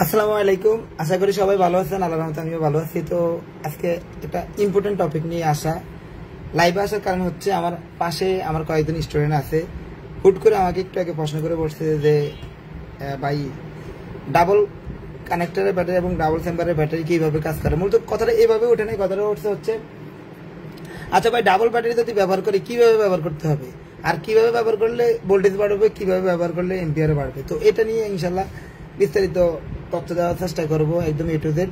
আসসালামু আলাইকুম। আশা করি সবাই ভালো আছেন। আল্লাহর রহমতে আমিও ভালো আছি। তো আজকে একটা ইম্পর্টেন্ট টপিক নিয়ে লাইভে আসার কারণ হচ্ছে আমার পাশে আমার কয়েকজন স্টুডেন্ট আছে, হুট করে আমাকে একটু আগে প্রশ্ন করে বসছে যে ভাই ডাবল কানেক্টরের ব্যাটারি এবং ডাবল চেম্বারের ব্যাটারি কিভাবে কাজ করে। মূলত কথাটা এইভাবে ওঠে নাই, কথাটা উঠছে হচ্ছে আচ্ছা ভাই ডাবল ব্যাটারি যদি ব্যবহার করি কিভাবে ব্যবহার করতে হবে, আর কিভাবে ব্যবহার করলে ভোল্টেজ বাড়বে, কিভাবে ব্যবহার করলে এম্পিয়ার বাড়বে। তো এটা নিয়ে ইনশাল্লাহ বিস্তারিত তথ্য দেওয়ার চেষ্টা করবো, একদম এ টু জেড।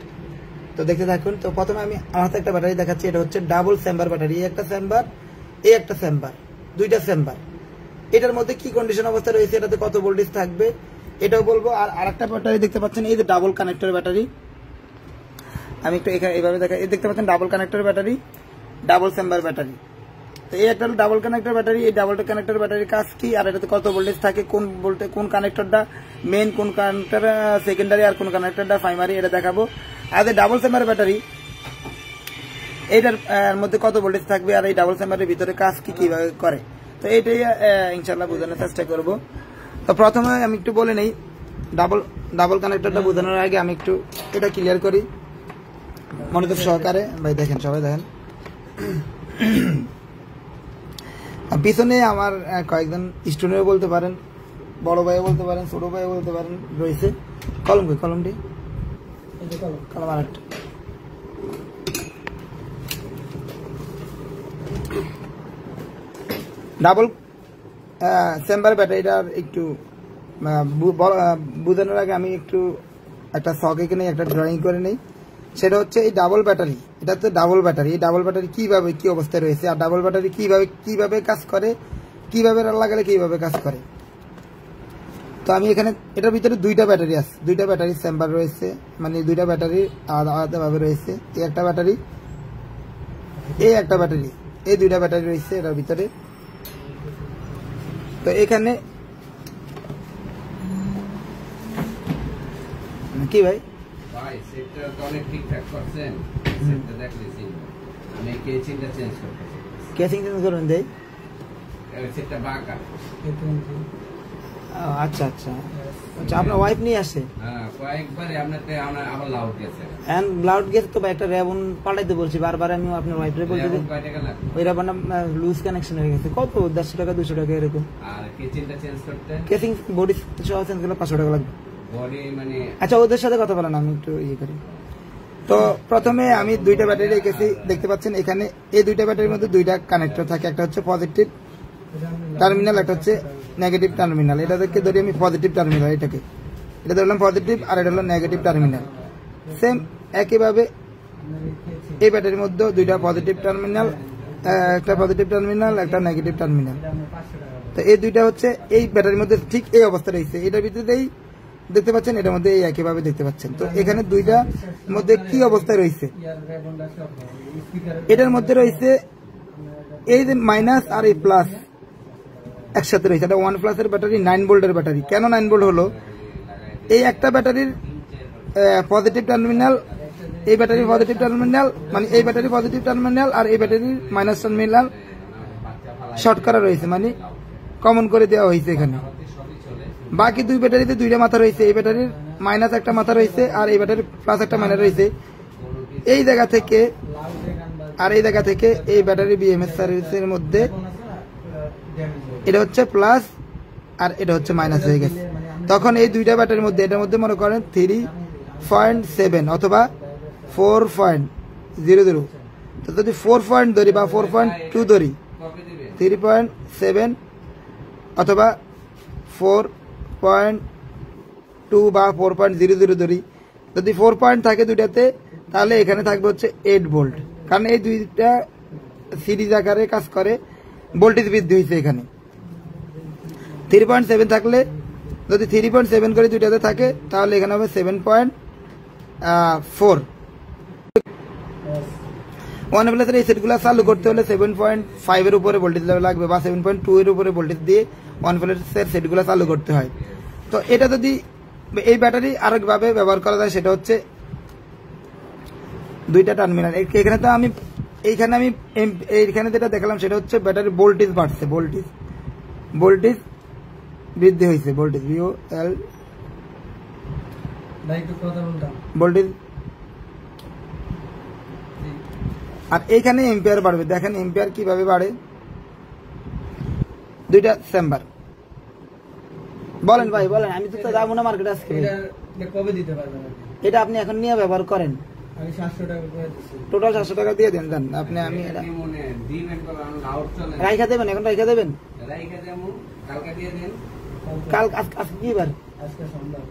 তো দেখতে থাকুন। তো প্রথমে আমি আমার হাতে একটা ব্যাটারি দেখাচ্ছি। এটা হচ্ছে ডাবল চেম্বার ব্যাটারি। এই একটা চেম্বার, এই একটা চেম্বার, দুইটা চেম্বার। এটার মধ্যে কি কন্ডিশন অবস্থা রয়েছে, এটাতে কত ভোল্টেজ থাকবে এটাও বলবো। আর আরেকটা ব্যাটারি দেখতে পাচ্ছেন, এই যে ডাবল কানেক্টর ব্যাটারি, আমি একটু এখানে এইভাবে দেখা, এই দেখতে পাচ্ছেন double connector battery, double chamber battery. তো এই একটা ডাবল কানেক্টর ব্যাটারি, এই ডাবল কানেক্টর ব্যাটারির কাজ কি, আর এটাতে কত ভোল্টেজ থাকে, কোন কানেক্টরটা মেইন, কোন কানেক্টর সেকেন্ডারি, আর কোন কানেক্টরটা প্রাইমারি, এটা দেখাবো। আর এই ডাবল চেম্বার ব্যাটারি এইটার মধ্যে কত ভোল্টেজ থাকবে, আর এই ডাবল চেম্বারের ভিতরে কাজ কি কিভাবে করে, তো এইটাই ইনশাল্লাহ বোঝানোর চেষ্টা করব। তো প্রথমে আমি একটু বলে নেই, ডাবল কানেক্টরটা বোঝানোর আগে আমি একটু এটা ক্লিয়ার করি মনোযোগ সহকারে। ভাই দেখেন, সবাই দেখেন, পিছনে আমার কয়েকজন স্টুডেন্ট বলতে পারেন, বড় ভাইও বলতে পারেন, ছোট ভাইও বলতে পারেন রয়েছে। কলমটি কলম আরেকটা। ডাবল চেম্বার ব্যাটারিটার একটু বোঝানোর আগে আমি একটু একটা শখ এখানে একটা ড্রয়িং করে নেই। সেটা হচ্ছে এই ডাবল ব্যাটারি, এটা তো ডাবল ব্যাটারি। এই ডাবল ব্যাটারি কিভাবে কি অবস্থায় রয়েছে, আর ডাবল ব্যাটারি কিভাবে কাজ করে, কিভাবে লাগালে কিভাবে কাজ করে। তো আমি এখানে এটার ভিতরে দুইটা ব্যাটারি আছে, দুইটা ব্যাটারি চেম্বার রয়েছে, মানে দুইটা ব্যাটারি আলাদা আলাদা ভাবে রয়েছে। এই একটা ব্যাটারি, এই একটা ব্যাটারি, এই দুইটা ব্যাটারি রয়েছে এটার ভিতরে। তো এখানে কি ভাই সেটটা তো অনেক ঠিকঠাক করছেন, সেটটা দেখলেছি আমি কেচিংটা চেঞ্জ করতে চাই। কেসিং চেঞ্জ করবেন দেই, সেটটা বাঁকা। আচ্ছা আচ্ছা আচ্ছা, আপনার ওয়াইফ নিয়ে আসে? হ্যাঁ, কয়েকবারে আপনাকে আবার লাউড গেছে, এন্ড লাউড গেছে। তো একটা রেবন পাল্টাইতে বলছি বারবার, আমি আপনার ওয়াইফরে বলতে দিই কয় টাকা লাগবে? ওই রেবনটা লুজ কানেকশন হয়ে গেছে। কত 150 টাকা 200 টাকা এরকম। আর কেচিংটা চেঞ্জ করতে কেসিং বডি সহ চেঞ্জ করলে 500 টাকা লাগবে। বডি মানে আচ্ছা, ওদের সাথে কথা বলেন, আমি একটু ইয়ে করি। তো প্রথমে আমি দুইটা ব্যাটারি রেখেছি, দেখতে পাচ্ছেন এখানে এই দুইটা ব্যাটারির মধ্যে দুইটা কানেক্টর থাকে, একটা হচ্ছে পজিটিভ টার্মিনাল, একটা হচ্ছে নেগেটিভ টার্মিনাল। এটা থেকে ধরি আমি পজিটিভ টার্মিনাল, এটা ধরলাম পজিটিভ, আর এটা হলো নেগেটিভ টার্মিনাল। সেম একইভাবে এই ব্যাটারির মধ্যে দুইটা পজিটিভ টার্মিনাল, একটা পজিটিভ টার্মিনাল, একটা নেগেটিভ টার্মিনাল। তো এই দুইটা হচ্ছে এই ব্যাটারির মধ্যে ঠিক এই অবস্থা রয়েছে, এটার ভিতরেই দেখতে পাচ্ছেন, এটার মধ্যে এই একইভাবে দেখতে পাচ্ছেন। তো এখানে দুইটা মধ্যে কি অবস্থায় রয়েছে, এটার মধ্যে রয়েছে এই যে মাইনাস আর এই প্লাস একসাথে রয়েছে। এটা 1+ এর ব্যাটারি, 9 ভোল্টের ব্যাটারি। কেন 9 ভোল্ট হলো, এই একটা ব্যাটারির পজিটিভ টার্মিনাল, এই ব্যাটারির পজিটিভ টার্মিনাল, মানে এই ব্যাটারি পজিটিভ টার্মিনাল আর এই ব্যাটারির মাইনাস টার্মিনাল শর্ট করা রয়েছে, মানে কমন করে দেওয়া হয়েছে এখানে। বাকি দুই ব্যাটারিতে দুইটা মাথা রয়েছে, এই ব্যাটারির মাইনাস একটা মাথা রয়েছে, আর এই ব্যাটারির প্লাস একটা মাথা রয়েছে। এই জায়গা থেকে আর এই জায়গা থেকে এই ব্যাটারি বিএমএস সার্ভিসের মধ্যে এটা হচ্ছে প্লাস আর এটা হচ্ছে মাইনাস হয়ে গেছে। তখন এই দুইটা ব্যাটারির মধ্যে, এটার মধ্যে মনে করেন 3.7 অথবা 4.00, তো যদি 4 ধরি বা 4.2 ধরি, 3.7 অথবা 4.2 বা 4.00 ধরি, যদি 4 পয়েন্ট থাকে দুইটাতে, তাহলে এখানে থাকবে হচ্ছে 8 ভোল্ট। কারণ এই দুইটা সিরিজ আকারে কাজ করে, ভোল্টেজ বৃদ্ধি হয়েছে এখানে। 3.7 থাকলে, যদি 3.7 করে দুইটাতে থাকে, তাহলে এখানে হবে 7.4। 1+ এই সেটগুলো চালু করতে হলে 7.5 এর উপরে ভোল্টেজ লাগবে, বা 7.2 এর উপরে ভোল্টেজ দিয়ে 1+ এর সেটগুলো চালু করতে হয়। তো এটা যদি এই ব্যাটারি আরেকভাবে ব্যবহার করা যায়, সেটা হচ্ছে দুইটা টার্মিনাল। এখানে তো আমি এইখানে যেটা দেখালাম সেটা হচ্ছে ব্যাটারি ভোল্টেজ বাড়ছে, ভোল্টেজ বৃদ্ধি হয়েছে, ভোল্টেজ VOL ভোল্টেজ আর এইখানে এম্পিয়ার বাড়বে। দেখেন এম্পিয়ার কিভাবে বাড়ে, দুইটা চেম্বার। বলেন ভাই বলেন, আমি তো যাবো না মার্কেটে আজকে। কবে দিতে পারবেন? এটা আপনি এখন নিয়ে ব্যবহার করেন, আমি 700 টাকা করে দিচ্ছি। টোটাল 700 টাকা দিয়ে দেন। দেন আপনি, আমি এটা রাইখা দেবেন, এখন রাইখা দেবেন। কাল আজকে কি বার? আজকে সোমবার।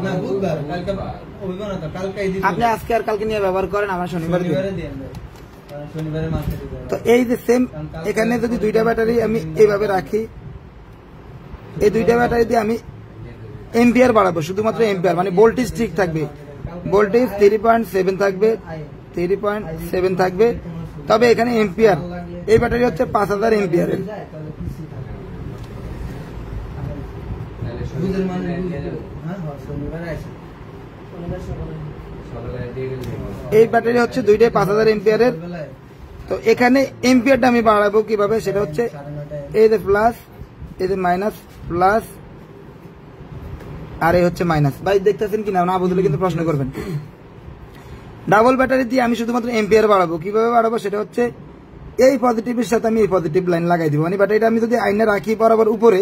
না বুধবার, কালকে হইব না তো, কালকেই দিতে। আপনি আজকে আর কালকে নিয়ে ব্যবহার করেন, আমরা শনিবার দিন। শনিবারে দেন ভাই, কারণ শনিবারে মার্কেটে যাব। তো এই যে সেম এখানে যদি দুইটা ব্যাটারি আমি এইভাবে রাখি, এই দুইটা ব্যাটারি দিয়ে আমি এম্পিয়ার বাড়াবো, শুধুমাত্র এম্পিয়ার, মানে ভোল্টেজ ঠিক থাকবে। ভোল্টেজ 3.7 থাকবে, 3.7 থাকবে। তবে এখানে এম্পিয়ার, এই ব্যাটারি হচ্ছে 5000 এম্পিয়ারের। এই ব্যাটারি হচ্ছে দুইটাই 5000 এম্পিয়ারের। তো এখানে এম্পিয়ারটা আমি বাড়াবো কিভাবে, সেটা হচ্ছে এই যে প্লাস, এই যে মাইনাস, প্লাস আর এই হচ্ছে মাইনাস। ভাই দেখতেছেন কিনা, না বুঝলে কিন্তু প্রশ্ন করবেন। ডাবল ব্যাটারি দিয়ে আমি শুধুমাত্র এম্পিয়ার বাড়াবো। কিভাবে বাড়াবো, সেটা হচ্ছে এই পজিটিভের সাথে আমি এই পজিটিভ লাইন লাগাই দিব। মানে ব্যাটারিটা আমি যদি আইনে রাখি বরাবর উপরে,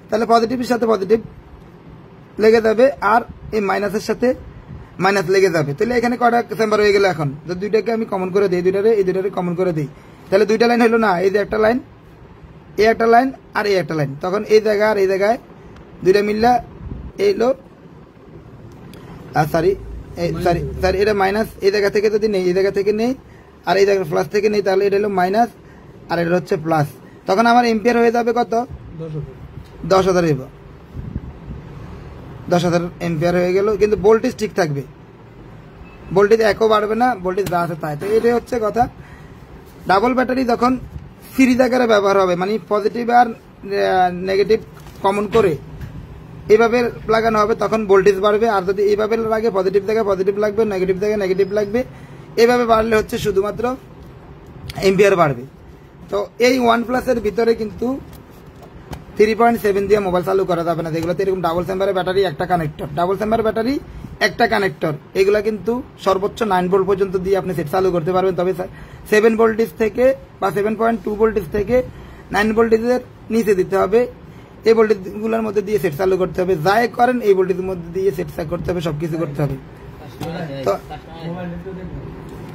তাহলে পজিটিভের সাথে পজিটিভ লেগে যাবে, আর এই মাইনাসের সাথে মাইনাস লেগে যাবে। তাহলে এখানে কয়টা চেম্বার হয়ে গেল? এখন যদি দুইটাকে আমি কমন করে দিই, দুইটারে এই দুইটারে কমন করে দিই, তাহলে দুইটা লাইন হলো না? এই যে একটা লাইন, এই একটা লাইন আর এই একটা লাইন। তখন এই জায়গা আর এই জায়গায় দুইটা মিললা এইলো, সরি সরি এটা মাইনাস, এই জায়গা থেকে যদি নেই, এই জায়গা থেকে নেই, আর এই জায়গা প্লাস থেকে নেই, তাহলে এটা হলো মাইনাস আর এটা হচ্ছে প্লাস। তখন আমার এম্পিয়ার হয়ে যাবে কত? 10,000 হইব, 10,000 এম্পিয়ার হয়ে গেল। কিন্তু ভোল্টেজ ঠিক থাকবে, ভোল্টেজ একও বাড়বে না, ভোল্টেজ যা আছে তাই। তো এটাই হচ্ছে কথা। ডাবল ব্যাটারি যখন সিরিজ আকারে ব্যবহার হবে, মানে পজিটিভ আর নেগেটিভ কমন করে এইভাবে লাগানো হবে, তখন ভোল্টেজ বাড়বে। আর যদি এইভাবে লাগে, পজিটিভ জায়গায় পজিটিভ লাগবে, নেগেটিভ জায়গায় নেগেটিভ লাগবে, এইভাবে বাড়লে হচ্ছে শুধুমাত্র এম্পিয়ার বাড়বে। তো এই OnePlus এর ভিতরে কিন্তু 3.7 দিয়ে মোবাইল চালু করা যাবে না, যেগুলোতে এরকম ডাবল চেম্বারের ব্যাটারি একটা কানেক্টর, ডাবল চেম্বার ব্যাটারি একটা কানেক্টর, এগুলা কিন্তু সর্বোচ্চ 9 ভোল্ট পর্যন্ত দিয়ে আপনি সেট চালু করতে পারবেন। তবে 7 ভোল্টেজ থেকে বা 7.2 ভোল্টেজ থেকে 9 ভোল্টেজের নিচে দিতে হবে। এই ভোল্টেজ গুলোর মধ্যে দিয়ে সেট চালু করতে হবে। যাই করেন এই ভোল্টেজের মধ্যে দিয়ে সেট করতে হবে, সবকিছু করতে হবে। তো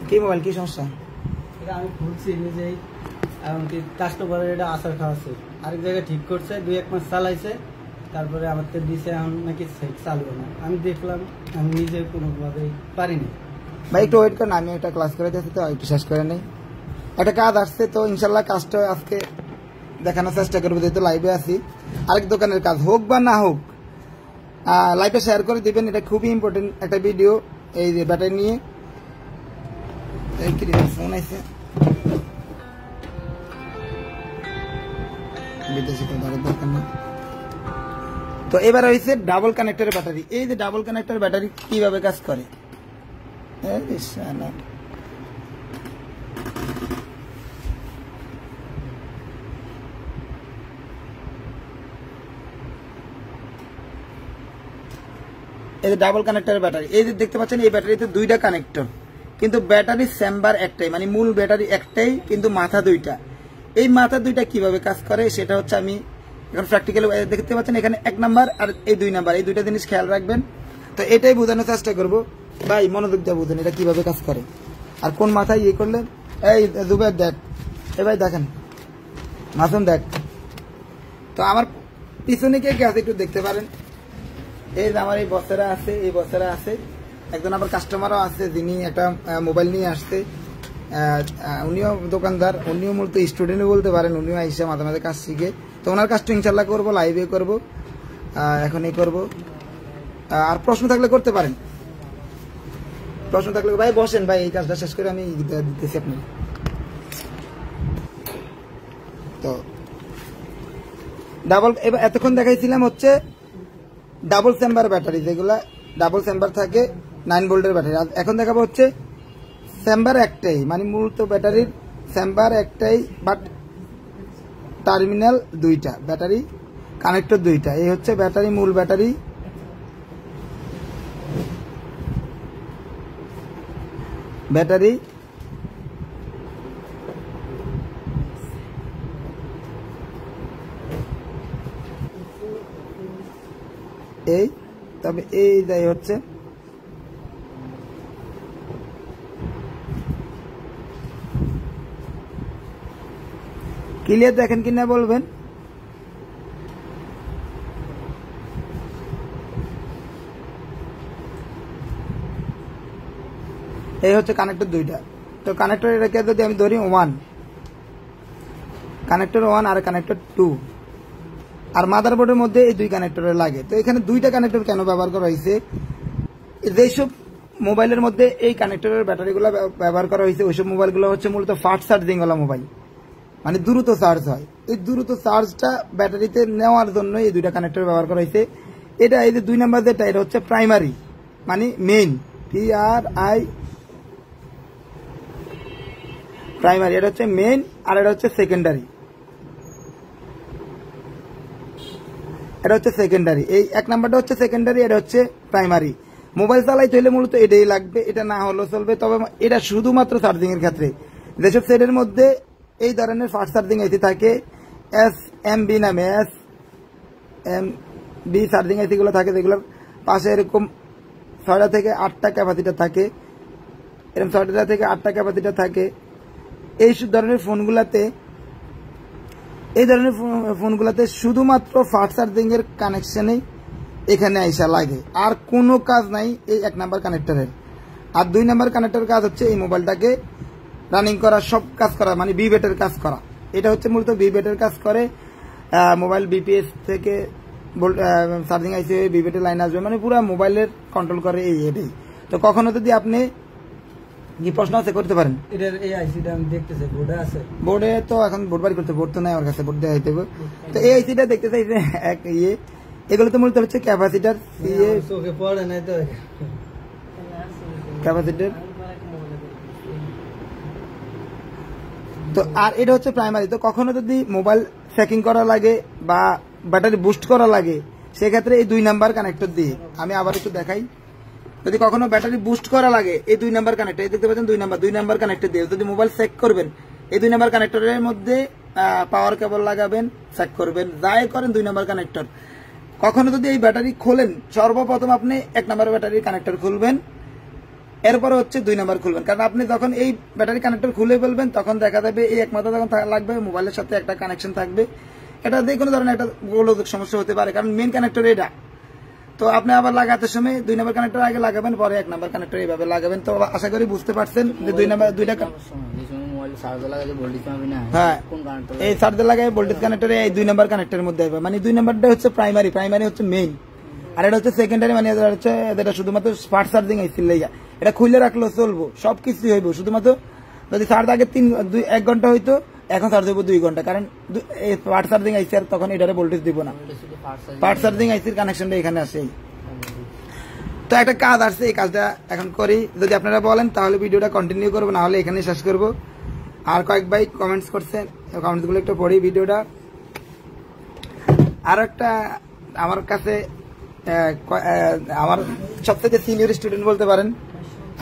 কি মোবাইল, কি সমস্যা? এটা আমি খুলছি নিজেই, এমনকি কাস্টমারের এটা আসার খাওয়াছে, আরেক জায়গায় ঠিক করছে, 2-1 মাস চালাইছে, তারপরে আমার তো দিছে, এখন নাকি সেট চালবে না। আমি দেখলাম, আমি নিজে কোনোভাবেই পারিনি। ভাই একটু ওয়েট করেন, আমি একটা ক্লাস করে দিয়েছি তো, একটু শেষ করে নেই। একটা কাজ আসছে, তো ইনশাল্লাহ কাজটা আজকে দেখানোর চেষ্টা করবো, যেহেতু লাইভে আছি। আরেক দোকানের কাজ হোক বা না হোক, লাইভে শেয়ার করে দিবেন, এটা খুবই ইম্পর্টেন্ট একটা ভিডিও। এই যে ব্যাটারি নিয়ে ফোন আছে, বিদেশি দরকার নেই। তো এবার হয়েছে ডাবল কানেক্টরের ব্যাটারি। এই যে ডাবল কানেক্টর ব্যাটারি কিভাবে কাজ করে, এই যে ডাবল কানেক্টরের ব্যাটারি, এই যে দেখতে পাচ্ছেন, এই ব্যাটারিতে দুইটা কানেক্টর, কিন্তু ব্যাটারির চেম্বার একটাই, মানে মূল ব্যাটারি একটাই, কিন্তু মাথা দুইটা। এই মাথা দুইটা কিভাবে কাজ করে সেটা হচ্ছে আমি এখন প্র্যাকটিক্যাল দেখতে পাচ্ছেন। এখানে 1 নাম্বার আর এই 2 নাম্বার, এই দুইটা জিনিস খেয়াল রাখবেন। তো এটাই বোঝানোর চেষ্টা করবো। ভাই মনোযোগ দিয়ে বুঝেন এটা কিভাবে কাজ করে, আর কোন মাথায় ইয়ে করলে। এই জুবের দেখ, এই ভাই দেখেন, মাসুম দেখ। তো আমার পিছনে কে আছে একটু দেখতে পারেন। এই যে আমার এই বসেরা আছে, এই বসেরা আছে, একজন আবার কাস্টমারও আছে যিনি একটা মোবাইল নিয়ে আসছে। উনিও দোকানদার, উনিও মূলত স্টুডেন্টও বলতে পারেন, উনিও আইসে মাঝে মাঝে কাজ শিখে। তো ওনার কাজটা ইনশাল্লাহ করবো, লাইভে করবো, এখনই করবো। আর প্রশ্ন থাকলে করতে পারেন, প্রশ্ন থাকলে। ভাই বসেন ভাই, এই কাজটা শেষ করে আমি দিতেছি আপনি। তো ডাবল, এবার এতক্ষণ দেখাইছিলাম হচ্ছে ডাবল চেম্বার ব্যাটারি, যেগুলা ডাবল চেম্বার থাকে 9 ভোল্টের ব্যাটারি। এখন দেখাবো হচ্ছে চেম্বার একটাই, মানে মূলত ব্যাটারির চেম্বার একটাই, বাট টার্মিনাল দুইটা, ব্যাটারি কানেক্টর দুইটা। এই হচ্ছে ব্যাটারি, মূল ব্যাটারি। ব্যাটারি এই, তবে এই যাই হচ্ছে ক্লিয়ার দেখেন কিনা বলবেন। এই হচ্ছে কানেক্টর দুইটা। তো কানেক্টর এটাকে যদি আমি ধরি 1, কানেক্টর 1 আর কানেক্টর 2, আর মাদারবোর্ডের মধ্যে এই দুই কানেক্টরের লাগে। তো এখানে দুইটা কানেক্টর কেন ব্যবহার করা হয়েছে? যেসব মোবাইলের মধ্যে এই কানেক্টরের ব্যাটারিগুলো ব্যবহার করা হয়েছে ওইসব মোবাইলগুলো হচ্ছে মূলত ফাস্ট চার্জিং ওয়ালা মোবাইল, মানে দ্রুত চার্জ হয়। এই দ্রুত চার্জটা ব্যাটারিতে নেওয়ার জন্য এই দুইটা কানেক্টর ব্যবহার করা হয়েছে। এটা এই যে 2 নাম্বার যেটা, এটা হচ্ছে প্রাইমারি, মানে মেইন, PRI প্রাইমারি, এটা হচ্ছে মেইন, আর এটা হচ্ছে সেকেন্ডারি। এটা হচ্ছে সেকেন্ডারি, এই 1 নাম্বারটা হচ্ছে সেকেন্ডারি, এটা হচ্ছে প্রাইমারি। মোবাইল চালাইতে হলে মূলত এটাই লাগবে, এটা না হলেও চলবে। তবে এটা শুধুমাত্র চার্জিং এর ক্ষেত্রে। যেসব সেটের মধ্যে এই ধরনের ফাস্ট চার্জিং আইসি থাকে, SMB নামে, SMB চার্জিং আইসি গুলো থাকে, যেগুলোর পাশে এরকম 6টা থেকে 8টা ক্যাপাসিটার থাকে, এরকম 6টা থেকে 8টা ক্যাপাসিটার থাকে। এই ধরনের ফোনগুলাতে শুধুমাত্র ফাস্ট চার্জিং এর কানেকশনেই এখানে আইসা লাগে, আর কোনো কাজ নাই এই 1 নাম্বার কানেক্টরের। আর 2 নাম্বার কানেক্টরের কাজ হচ্ছে এই মোবাইলটাকে রানিং করা, সব কাজ করা, মানে বিবেটের কাজ করা। এটা হচ্ছে মূলত বিবেটের কাজ করে। মোবাইল বিপিএস থেকে চার্জিং আইসি হয়ে বিবেটের লাইন আসবে, মানে পুরো মোবাইলের কন্ট্রোল করে এই এটাই। তো কখনো যদি আপনি কি প্রশ্ন আছে করতে পারেন। এটার এই আইসিটা আমি দেখতেছি বোর্ডে আছে, বোর্ডে তো এখন বোর্ড বাড়ি করতে, বোর্ড তো নাই আমার কাছে, বোর্ড দেওয়া হইতে হবে। তো এই আইসিটা দেখতে চাইছে এক এগুলো তো মূলত হচ্ছে ক্যাপাসিটার, চোখে পড়ে নাই তো ক্যাপাসিটার। তো আর এটা হচ্ছে প্রাইমারি। তো কখনো যদি মোবাইল চেকিং করা লাগে বা ব্যাটারি বুস্ট করা লাগে, সেক্ষেত্রে এই 2 নাম্বার কানেক্টর দিয়ে, আমি আবার একটু দেখাই, যদি কখনো ব্যাটারি বুস্ট করা লাগে এই 2 নাম্বার কানেক্টর, এই দেখতে পাচ্ছেন 2 নাম্বার কানেক্টর দিয়ে যদি মোবাইল চেক করবেন, এই 2 নাম্বার কানেক্টরের মধ্যে পাওয়ার কেবল লাগাবেন, চেক করবেন, যাই করেন 2 নাম্বার কানেক্টর। কখনো যদি এই ব্যাটারি খোলেন, সর্বপ্রথম আপনি 1 নাম্বার ব্যাটারির কানেক্টর খুলবেন, এরপরে হচ্ছে 2 নাম্বার খুলবেন। কারণ আপনি যখন এই ব্যাটারি কানেক্টর খুলে ফেলবেন, তখন দেখা যাবে এই একমাত্র যখন লাগবে মোবাইলের সাথে একটা কানেকশন থাকবে, এটা দিয়ে কোনো ধরনের একটা গোলযোগ সমস্যা হতে পারে, কারণ মেইন কানেক্টর এটা। তো আপনি আবার লাগাতে সময় 2 নাম্বার কানেক্টর আগে লাগাবেন, পরে 1 নাম্বার কানেক্টর এইভাবে লাগাবেন। তো আশা করি বুঝতে পারছেন যে 2 নাম্বার দুইটা, হ্যাঁ এই চার্জার লাগাই ভোল্টেজ কানেক্টরে এই 2 নাম্বার কানেক্টরের মধ্যে আসবে, মানে 2 নাম্বারটা হচ্ছে প্রাইমারি, প্রাইমারি হচ্ছে মেইন, আর এটা হচ্ছে সেকেন্ডারি, মানে এটা হচ্ছে এটা শুধুমাত্র ফাস্ট চার্জিং আইসি লাগা। এটা খুলে রাখলেও চলবো, সবকিছু হইব, শুধুমাত্র যদি চার্জ আগে 1 ঘন্টা হইতো, এখন চার্জ হইব 2 ঘন্টা, কারণ ফাস্ট চার্জিং আইসি আর তখন এটারে ভোল্টেজ দিব না, ফাস্ট চার্জিং আইসির কানেকশনটা এখানে আসে। তো একটা কাজ আসছে, এই কাজটা এখন করি। যদি আপনারা বলেন তাহলে ভিডিওটা কন্টিনিউ করবো, না হলে এখানে শেষ করবো। আর কয়েক ভাই কমেন্টস করছেন, কমেন্টসগুলো একটু পড়ি ভিডিওটা। আর একটা আমার কাছে আমার সবথেকে সিনিয়র স্টুডেন্ট বলতে পারেন,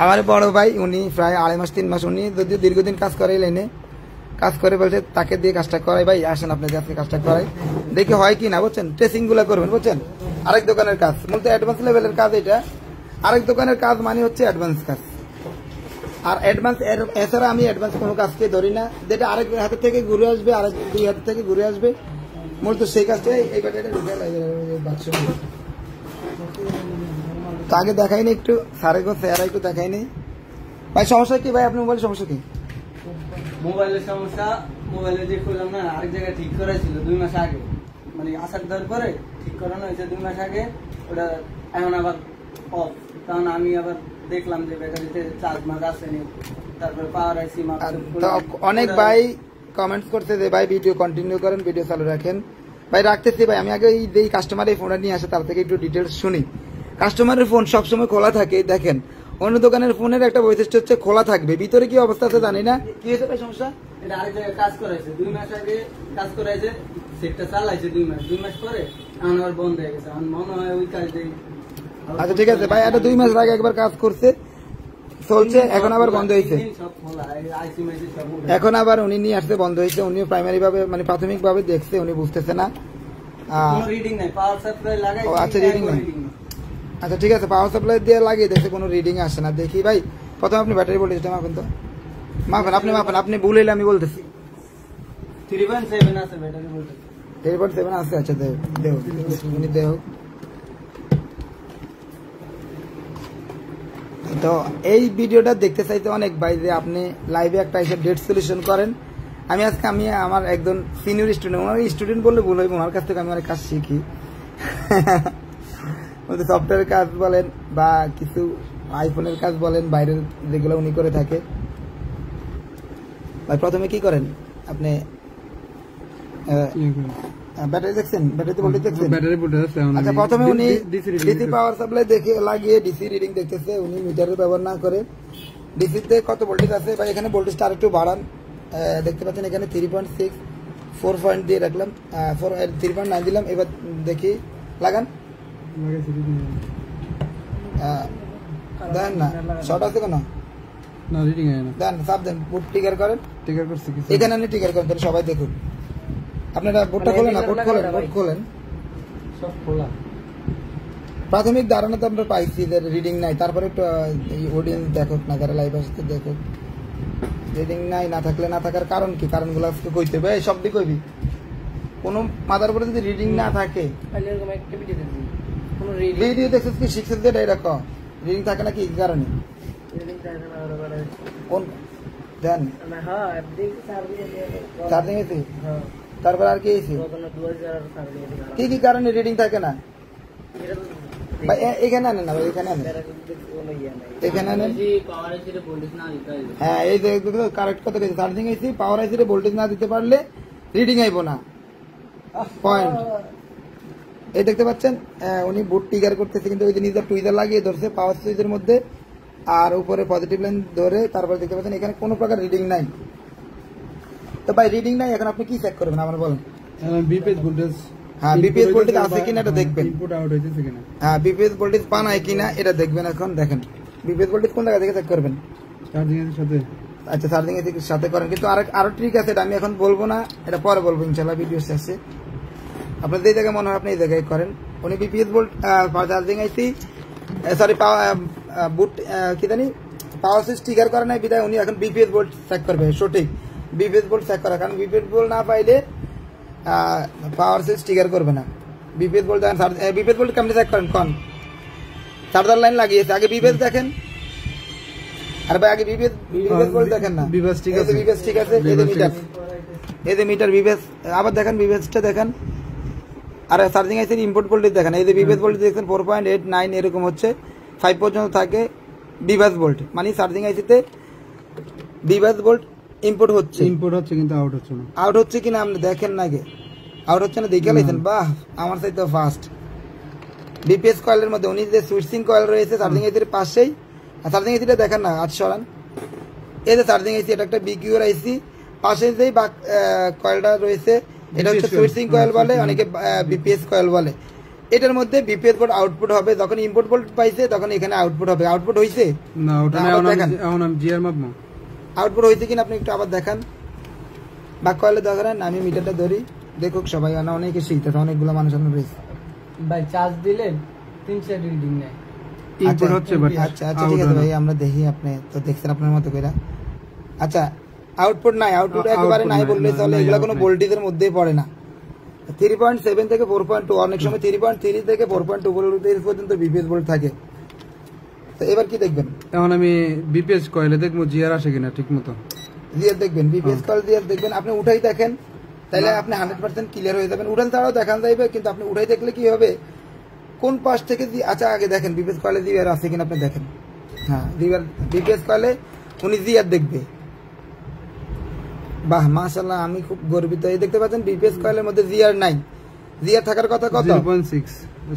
আমার বড় ভাই, উনি প্রায় 2.5 মাস 3 মাস, উনি যদি দীর্ঘদিন কাজ করে লাইনে কাজ করে, বলছে তাকে দিয়ে কাজটা করাই, ভাই আসেন আপনাদের আজকে কাজটা করাই, দেখি হয় কি না, বুঝছেন, ট্রেসিং গুলা করবেন, বুঝছেন। আরেক দোকানের কাজ, মূলত অ্যাডভান্স লেভেলের কাজ এটা। আরেক দোকানের কাজ মানে হচ্ছে অ্যাডভান্স কাজ, আর অ্যাডভান্স এছাড়া আমি অ্যাডভান্স কোনো কাজকে ধরি না, যেটা আরেক হাতের থেকে ঘুরে আসবে, আরেক 2 হাত থেকে ঘুরে আসবে, মূলত সেই কাজটাই এই ব্যাটারিটা ঢুকে বাক্স। তো আগে দেখাইনি একটু সারে গো চেহারা একটু দেখাইনি। ভাই সমস্যা কি ভাই, আপনার মোবাইলের সমস্যা কি? মোবাইলের সমস্যা, মোবাইলে যে খুললাম না, আরেক জায়গায় ঠিক করা ছিল 2 মাস আগে, মানে আসার দেওয়ার পরে ঠিক করানো হয়েছে 2 মাস আগে, ওটা এখন আবার অফ। তখন আমি আবার দেখলাম যে ব্যাটারিতে চার্জ মার্জ আসেনি, তারপরে পাওয়ার আইসি মার্ক। অনেক ভাই কমেন্টস করছে যে ভাই ভিডিও কন্টিনিউ করেন, ভিডিও চালু রাখেন। ভাই রাখতেছি ভাই, আমি আগে এই কাস্টমার এই ফোনটা নিয়ে আসে, তার থেকে একটু ডিটেলস শুনি। কাস্টমারের ফোন সবসময় খোলা থাকে, দেখেন অন্য দোকানের ফোনের একটা বৈশিষ্ট্য হচ্ছে খোলা থাকবে, ভিতরে কি অবস্থা আছে জানি না। কি হয়েছে ভাই সমস্যা? এটা আরেক জায়গায় কাজ করাইছে 2 মাস আগে, কাজ করাইছে, সেটটা চালাইছে 2 মাস পরে, এখন আবার বন্ধ হয়ে গেছে। এখন মনে হয় ওই কাজ দেই। আচ্ছা ঠিক আছে ভাই, এটা 2 মাস আগে একবার কাজ করছে, চলছে, এখন আবার বন্ধ হয়েছে। সব খোলা, আইসি মাইসি সব উঠে। এখন আবার উনি নিয়ে আসতে বন্ধ হয়েছে। উনিও প্রাইমারি ভাবে মানে প্রাথমিক ভাবে দেখছে, উনি বুঝতেছে না। কোনো রিডিং নাই, পাওয়ার সাপ্লাই লাগাই। ও আচ্ছা, রিডিং নাই। আচ্ছা ঠিক আছে, পাওয়ার সাপ্লাই দিয়ে লাগিয়ে দেখছে কোনো রিডিং আসে না। দেখি ভাই প্রথমে আপনি ব্যাটারি ভোল্টেজটা মাপেন তো, মাপেন, আপনি মাপেন, আপনি ভুল হইলে আমি বলতেছি। 3.7 আছে ব্যাটারি ভোল্টেজ। 3.7 আছে। আচ্ছা দেও দেও, উনি দেও। তো এই ভিডিওটা দেখতে চাইতে অনেক ভাই যে আপনি লাইভে একটা এসে ডেট সলিউশন করেন। আমি আজকে আমি আমার একজন সিনিয়র স্টুডেন্ট, ওনার স্টুডেন্ট বললে ভুল হইব, ওনার কাছ থেকে আমি অনেক কাজ শিখি। সফটওয়্যারের কাজ বলেন বা কিছু আইফোনের কাজ বলেন, বাইরের যেগুলো উনি করে থাকে। ভাই প্রথমে কি করেন আপনি? ব্যাটারি দেখছেন? ব্যাটারিতে ভোল্টেজ দেখছেন? ব্যাটারি ভোল্টেজ আছে। আচ্ছা প্রথমে উনি ডিসি পাওয়ার সাপ্লাই দেখে লাগিয়ে ডিসি রিডিং দেখতেছে। উনি মিটারের ব্যবহার না করে ডিসিতে কত ভোল্টেজ আছে বা এখানে ভোল্টেজটা আরেকটু বাড়ান। দেখতে পাচ্ছেন এখানে 3.6 4 পয়েন্ট দিয়ে রাখলাম, 3.9 দিলাম। এবার দেখি লাগান, দেন না শর্ট আছে কেন? না রিডিং হয় না। দেন চাপ দেন, বুট ট্রিগার করেন। টিকার করছে কি? এখানে আপনি ট্রিগার করেন, তাহলে সবাই দেখুন। আপনারা বোর্ডটা খোলেন না, বোর্ড খোলেন, বোর্ড খোলেন। সব খোলা। প্রাথমিক ধারণা তো আমরা পাইছি যে রিডিং নাই, তারপরে একটু অডিয়েন্স দেখুক না, যারা লাইভ আসতে দেখুক। রিডিং নাই, না থাকলে না থাকার কারণ কি, কারণগুলো আজকে কইতে হবে। সব দিক কইবি, কোনো মাদার উপরে যদি রিডিং না থাকে। ভিডিও দেখছিস কি শিখছিস যে এরকম রিডিং থাকে না কি কারণে? কোন দেন চার্জিং এসি, তারপর আর কি এসি, কি কি কারণে রিডিং থাকে না? ভাই এখানে আনেন না, ভাই এখানে আনেন, এখানে আনেন। হ্যাঁ এই যে কারেক্ট কথা বলছি, চার্জিং এসি পাওয়ার আইসি রে ভোল্টেজ না দিতে পারলে রিডিং আইব না। পয়েন্ট এই দেখতে পাচ্ছেন, উনি বুট ট্রিগার করতেছে কিন্তু ওই যে নিজের টুইজার লাগিয়ে ধরছে পাওয়ার সুইচের মধ্যে, আর উপরে পজিটিভ লাইন ধরে। তারপর দেখতে পাচ্ছেন এখানে কোনো প্রকার রিডিং নাই। তো ভাই রিডিং নাই, এখন আপনি কি চেক করবেন আমার বলেন? বিপিএস ভোল্টেজ, হ্যাঁ বিপিএস ভোল্টেজ আছে কিনা এটা দেখবেন। ইনপুট আউট হইতেছে কিনা? হ্যাঁ বিপিএস ভোল্টেজ পান হয় কিনা এটা দেখবেন। এখন দেখেন বিপিএস ভোল্টেজ কোন জায়গা থেকে চেক করবেন? চার্জিং এর সাথে। আচ্ছা চার্জিং এর সাথে করেন, কিন্তু আরো ট্রিক আছে, এটা আমি এখন বলবো না, এটা পরে বলবো ইনশাআল্লাহ ভিডিও শেষে। আপনার যে জায়গায় মনে হয় আপনি এই জায়গায় করেন। উনি BPS volt charging IC sorry boot কি জানি পাওয়ার সুইচ ট্রিগার করে নাই বিধায় উনি এখন বিপিএস ভোল্ট চেক করবে। সঠিক বিপিএস ভোল্ট চেক করা, কারণ বিপিএস ভোল্ট না পাইলে পাওয়ার সুইচ ট্রিগার করবে না। বিপিএস ভোল্ট দেখেন, বিপিএস ভোল্ট কেমনি চেক করেন? কোন চার্জার লাইন লাগিয়েছে, আগে বিপিএস দেখেন। আর ভাই আগে বিপিএস ভোল্ট দেখেন না। বিপিএস ঠিক আছে, বিপিএস ঠিক আছে। এই যে মিটার, এই যে মিটার বিপিএস, আবার দেখেন বিপিএসটা দেখেন। আর চার্জিং আইসির ইনপুট ভোল্টেজ দেখেন, এই যে বিপিএস ভোল্টেজ দেখছেন 4.89 এরকম হচ্ছে, 5 পর্যন্ত থাকে বিভাস ভোল্ট, মানে চার্জিং আইসিতে বিভাস ভোল্ট ইনপুট হচ্ছে, ইনপুট হচ্ছে কিন্তু আউট হচ্ছে না। আউট হচ্ছে কিনা আপনি দেখেন না, আগে আউট হচ্ছে না দেখে লাইছেন। বাহ আমার চাইতে ফাস্ট। বিপিএস কয়েলের মধ্যে উনি যে সুইচিং কয়েল রয়েছে চার্জিং আইসির পাশেই, চার্জিং আইসিটা দেখেন না, আজ সরান। এই যে চার্জিং আইসি, এটা একটা বিকিউর আইসি, পাশে যেই কয়েলটা রয়েছে এটা হচ্ছে সুইচিং কয়েল বলে, অনেকে বিপিএস কয়েল বলে। এটার মধ্যে বিপিএস ভোল্ট আউটপুট হবে, যখন ইনপুট ভোল্ট পাইছে তখন এখানে আউটপুট হবে। আউটপুট হইছে না, ওটা এখন আমি জিআর মাপবো। আউটপুট হইছে কিনা আপনি একটু আবার দেখান। বাক কয়েলে দেখেন, আমি মিটারটা ধরি, দেখুক সবাই, অনেকে শিখতেছে, অনেকগুলো মানুষ রয়েছে। ভাই চার্জ দিলেন 3-4 রিডিং নেই, ইনপুট হচ্ছে বাট আচ্ছা আচ্ছা ঠিক আছে ভাই, আমরা দেখি, আপনি তো দেখছেন আপনার মতো করে। আচ্ছা আউটপুট নাই, আউটপুট একেবারে নাই বললে চলে, এগুলো কোনো ভোল্টেজের মধ্যেই পড়ে না। 3.7 থেকে 4.2, অনেক সময় 3.3 থেকে 4.2 পর্যন্ত বিপিএস ভোল্ট থাকে। তো এবার কি দেখবেন? এখন আমি বিপিএস কয়েলে দেখবো জিআর আসে কিনা ঠিক মতো। জিআর দেখবেন, বিপিএস কয়েল জিআর দেখবেন। আপনি উঠাই দেখেন, তাহলে আপনি 100% ক্লিয়ার হয়ে যাবেন। উঠান ছাড়াও দেখান যাইবে, কিন্তু আপনি উঠাই দেখলে কি হবে, কোন পাশ থেকে আচ্ছা আগে দেখেন বিপিএস কয়েলে জিআর আছে কিনা আপনি দেখেন। হ্যাঁ বিপিএস কয়েলে উনি জিআর দেখবে। বাহ মাশাআল্লাহ, আমি খুব গর্বিত। এই দেখতে পাচ্ছেন বিপিএস কয়েলের মধ্যে জিআর নাই। জিআর থাকার কথা কত? 0.6,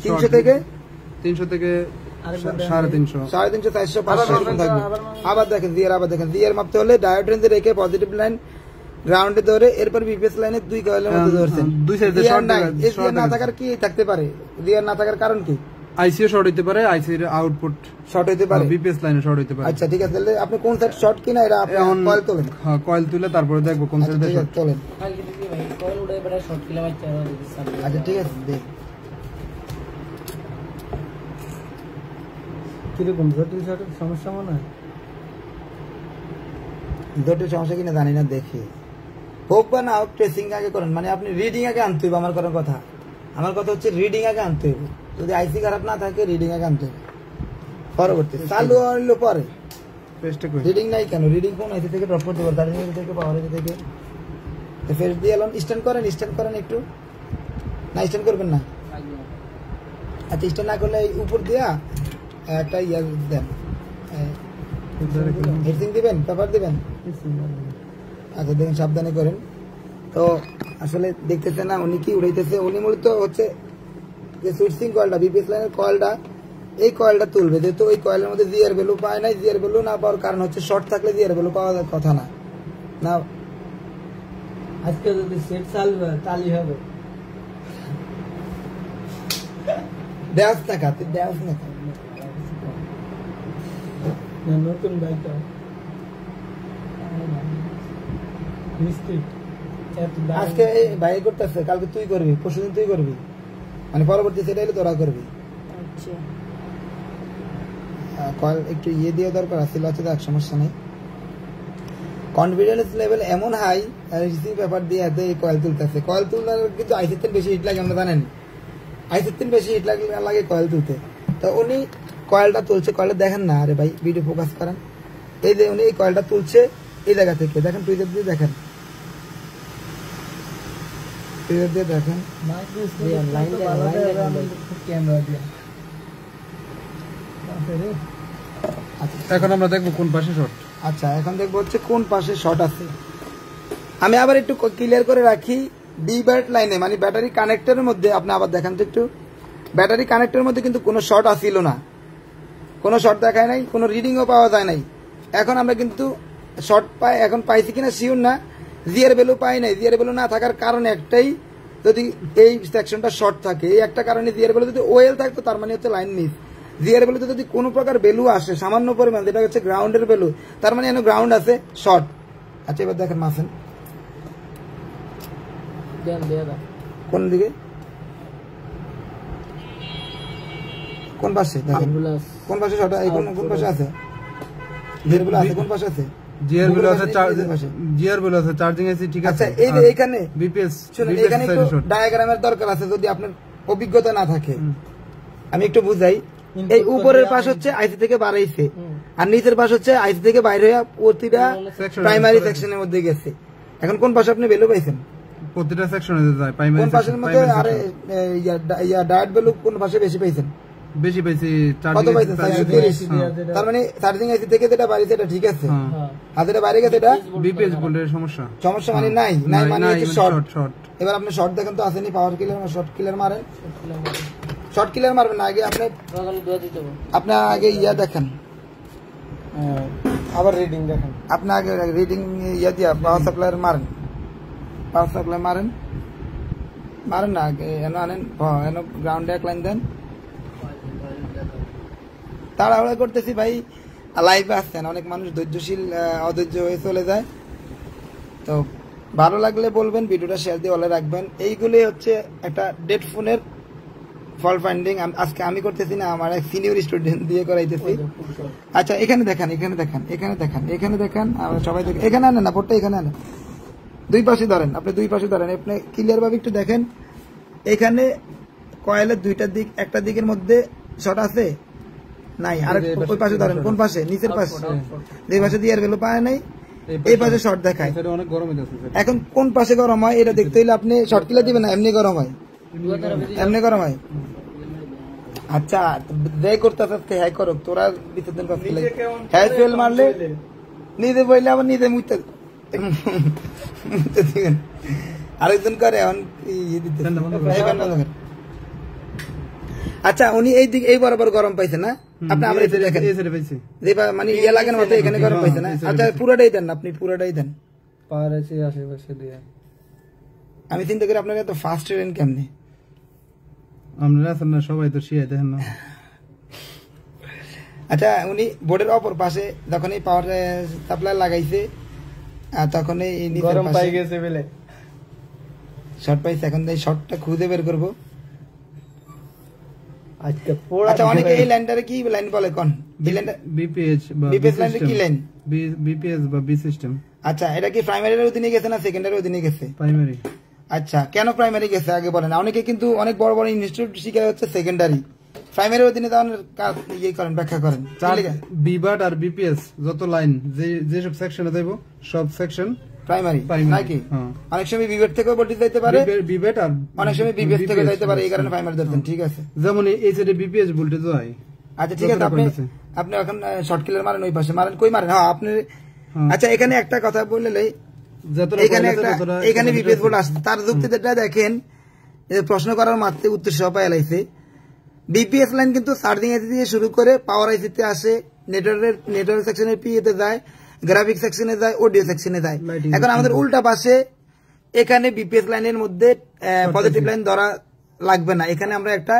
300 থেকে 350, 350, 400, 500 এরকম থাকবে। আবার দেখেন জিআর, আবার দেখেন জিআর মাপতে হলে ডায়োড রেঞ্জে রেখে পজিটিভ লাইন গ্রাউন্ডে ধরে এরপর বিপিএস লাইনে 2 কয়েলের মধ্যে ধরছেন। জিআর নাই, এই জিআর না থাকার কি থাকতে পারে? জিআর না থাকার কারণ কি? আইসিও শর্ট হইতে পারে, আইসির আউটপুট শর্ট হইতে পারে, বিপিএস লাইনে শর্ট হইতে পারে। আচ্ছা ঠিক আছে, তাহলে আপনি কোন সাইড শর্ট কিনা এটা আপনি কয়েল তোলেন। হ্যাঁ, কয়েল তুলে তারপরে দেখবো কোন আচ্ছা সাইডে ঠিক আছে, তোলেন। আচ্ছা ঠিক আছে, দেখ কিরকম জটিল জটিল সমস্যা মনে হয়? জটিল সমস্যা কিনা জানি না, দেখি হোক বা না হোক ট্রেসিং আগে করেন, মানে আপনি রিডিং আগে আনতে হবে। আমার করার কথা, আমার কথা হচ্ছে রিডিং আগে আনতে হবে। যদি আইসি খারাপ না থাকে রিডিং আগে আনতে হবে, পরবর্তী চালু হইলো পরে রিডিং নাই কেন, রিডিং কোন আইসি থেকে ড্রপ করতে পারে, তার থেকে পাওয়ার থেকে ফেস দিয়ে এলাম। স্ট্যান্ড করেন একটু, না স্ট্যান্ড করবেন না। আচ্ছা স্ট্যান্ড না করলে উপর দিয়া একটা ইয়া দেন, হেডসিং দিবেন, পেপার দিবেন। আচ্ছা দেখেন, সাবধানে করেন। তো আসলে দেখতেছে না উনি কি উড়াইতেছে, উনি মূলত হচ্ছে যে সুইচিং কয়েলটা, বিপিএস লাইনের কয়েলটা, এই কয়েলটা তুলবে। যেহেতু ওই কয়েলের মধ্যে জিআর ভ্যালু পায় নাই, জিআর ভ্যালু না পাওয়ার কারণ হচ্ছে শর্ট থাকলে জিআর ভ্যালু পাওয়ার কথা না। না আজকে যদি সেট চালু হবে, দেওয়াস না খাতে, দেওয়াস না খাতে। নতুন বাইকটা মিস্ত্রি আজকে ভাই করতেছে, কালকে তুই করবি, পরশুদিন তুই করবি, মানে পরবর্তী সেটা হলে তোরা করবি। কয়েল একটু ইয়ে দিয়ে দরকার আছে, দেখ সমস্যা নেই। কনফিডেন্স লেভেল এমন হাই, রিসিং পেপার দিয়ে হাতে এই কয়েল তুলতেছে। কয়েল তুললে কিন্তু আইসির থেকে বেশি হিট লাগে, আমরা জানেন আইসির থেকে বেশি হিট লাগে কয়েল তুলতে। তো উনি কয়েলটা তুলছে, কয়েলটা দেখেন না, আরে ভাই ভিডিও ফোকাস করেন। এই যে উনি এই কয়েলটা তুলছে এই জায়গা থেকে, দেখেন টুইটার দিয়ে দেখেন, টুইটার দিয়ে দেখেন। এখন আমরা দেখবো কোন পাশে শর্ট। আচ্ছা এখন দেখবো হচ্ছে কোন পাশে শর্ট আছে। আমি আবার একটু ক্লিয়ার করে রাখি, ডি ব্যাট লাইনে মানে ব্যাটারি কানেক্টরের মধ্যে আপনি আবার দেখান তো একটু, ব্যাটারি কানেক্টরের মধ্যে কিন্তু কোনো শর্ট আসিল না, কোনো শর্ট দেখায় নাই, কোনো রিডিংও পাওয়া যায় নাই। এখন আমরা কিন্তু শর্ট এখন পাইছি কিনা শিওর না, জিআর ভ্যালু পাই নাই। জিআর ভ্যালু না থাকার কারণ একটাই, যদি এই সেকশনটা শর্ট থাকে, এই একটা কারণে জিআর ভ্যালু যদি ওয়েল থাকতো তার মানে হচ্ছে লাইন মিস। জিআর ভ্যালুতে যদি কোনো প্রকার ভ্যালু আসে সামান্য পরিমাণ, যেটা হচ্ছে গ্রাউন্ডের ভ্যালু, তার মানে এখানে গ্রাউন্ড আছে, শর্ট। আচ্ছা এবার দেখেন মাসেন কোন দিকে, কোন পাশে দেখেন, কোন পাশে শর্ট, এই কোন পাশে আছে জিআর ভ্যালু আছে, কোন পাশে আছে জিআর ভ্যালু আছে, জিআর ভ্যালু আছে, চার্জিং আছে, ঠিক আছে। আচ্ছা এই যে এখানে বিপিএস, শুনুন, এখানে একটু ডায়াগ্রামের দরকার আছে, যদি আপনার অভিজ্ঞতা না থাকে। আমি একটু বুঝাই, এই উপরের পাশ হচ্ছে আইসি থেকে বাড়াইছে, আর নিচের পাশ হচ্ছে আইসি থেকে বাইরে হয়ে প্রতিটা প্রাইমারি সেকশনের মধ্যে গেছে। এখন কোন পাশে আপনি ভ্যালু পাইছেন? প্রতিটা সেকশনে যায় প্রাইমারি, কোন পাশের মধ্যে আরে ডায়েট ভ্যালু কোন পাশে বেশি পাইছেন? বেশি পাইছি, কত পাইছেন? 430। তার মানে চার্জিং আইসি থেকে যেটা বাড়িছে এটা ঠিক আছে, আর যেটা বাইরে গেছে এটা বিপিএস বলে সমস্যা মানে নাই মানে হচ্ছে শর্ট। এবার আপনি শর্ট দেখেন তো আসেনি, পাওয়ার কিলার না শর্ট কিলার মারেন, শর্ট কিলার মারবেন না, আগে আপনি আগে ইয়া দেখেন, আবার রিডিং দেখেন, আপনি আগে রিডিং ইয়া দিয়া পাওয়ার সাপ্লাই মারেন, পাওয়ার সাপ্লাই মারেন না আগে, এনো আনেন, এনো গ্রাউন্ডে এক লাইন দেন। তাড়াহুড়া করতেছি ভাই, লাইভে আসছেন, অনেক মানুষ ধৈর্যশীল অধৈর্য হয়ে চলে যায়। তো ভালো লাগলে বলবেন, ভিডিওটা শেয়ার দিয়ে বলে রাখবেন। এইগুলি হচ্ছে একটা ডেড ফোনের ফল্ট ফাইন্ডিং। আজকে আমি করতেছি না, আমার এক সিনিয়র স্টুডেন্ট দিয়ে করাইতেছি। আচ্ছা এখানে দেখেন, আমরা সবাই দেখেন, এখানে আনেন না বোর্ডটা, এখানে আনেন, দুই পাশে ধরেন, আপনি দুই পাশে ধরেন, আপনি ক্লিয়ার ভাবে একটু দেখেন। এখানে কয়েলের দুইটা দিক, একটা দিকের মধ্যে শর্ট আছে নাই, আর ওই পাশে ধরেন, কোন পাশে? নিচের পাশে, দুই পাশে দিয়ে ভ্যালু পায় নাই, এই পাশে শর্ট দেখায়। এখন কোন পাশে গরম হয় এটা দেখতে হলে আপনি শর্ট কিলার দিবেন না, এমনি গরম হয়, এমনি গরম হয়। আচ্ছা যে করতে হ্যাঁ করো, তোরা বিতর্জন হ্যাঁ ফেল মারলে নিজে বইলে আবার নিজে মুছতে দিবেন, আরেকজন করে এখন আচ্ছা উনি এই দিকে এই বরাবর গরম পাইছে না, আপনি আবার দেখেন মানে ইয়ে লাগার মতো এখানে গরম পাইছে না। আচ্ছা পুরাটাই দেন, আপনি পুরাটাই দেন, আশেপাশে দিয়ে। আমি চিন্তা করি আপনাকে এত ফাস্ট ট্রেন কেমনি, আপনারা আছেন না সবাই তো শিয়াই দেখেন না। আচ্ছা উনি বোর্ডের অপর পাশে যখন এই পাওয়ার সাপ্লাই লাগাইছে তখন এই গরম পাই গেছে বলে শর্ট পাইছে, এখন এই শর্টটা খুঁজে বের করবো। আজকে পোড়া আচ্ছা অনেকে এই লাইনটারে কি লাইন বলে কোন বিপিএইচ বা বিপিএস লাইনটা কি লাইন? বিপিএস বা বি সিস্টেম। আচ্ছা এটা কি প্রাইমারির অধীনে গেছে না সেকেন্ডারির অধীনে গেছে? প্রাইমারি। আচ্ছা কেন প্রাইমারি গেছে আগে বলেন। অনেকে কিন্তু অনেক বড় বড় ইনস্টিটিউট শিখে হচ্ছে সেকেন্ডারি, প্রাইমারির অধীনে তাহলে ইয়ে করেন, ব্যাখ্যা করেন। বিবাট আর বিপিএস যত লাইন যেসব সেকশনে যাইব সব সেকশন প্রাইমারি নাকি? অনেক সময় বিবেট থেকেও ভোল্টেজ যাইতে পারে, বিবেট আর অনেক সময় বিবেট থেকে যাইতে পারে, এই কারণে প্রাইমারি ধরতেন। ঠিক আছে, যেমন এই সাইডে বিপিএস ভোল্টেজ হয়। আচ্ছা ঠিক আছে, আপনি এখন শর্ট কিলার মারেন, ওই পাশে মারেন, কই মারেন? হ্যাঁ আপনি। আচ্ছা এখানে একটা কথা বললে, এখানে বিপিএস ভোল্ট আসছে, তার যুক্তিটা দেখেন, প্রশ্ন করার মাত্র উত্তর সহ পাই এলাইছে। বিপিএস লাইন কিন্তু চার্জিং আইসি দিয়ে শুরু করে পাওয়ার আইসিতে আসে, নেটওয়ার্ক সেকশনের পিএতে যায়, গ্রাফিক সেকশনে যায়, অডিও সেকশনে যায়। এখন আমাদের উল্টা পাশে এখানে বিপিএস লাইনের মধ্যে পজিটিভ লাইন ধরা লাগবে না। এখানে আমরা একটা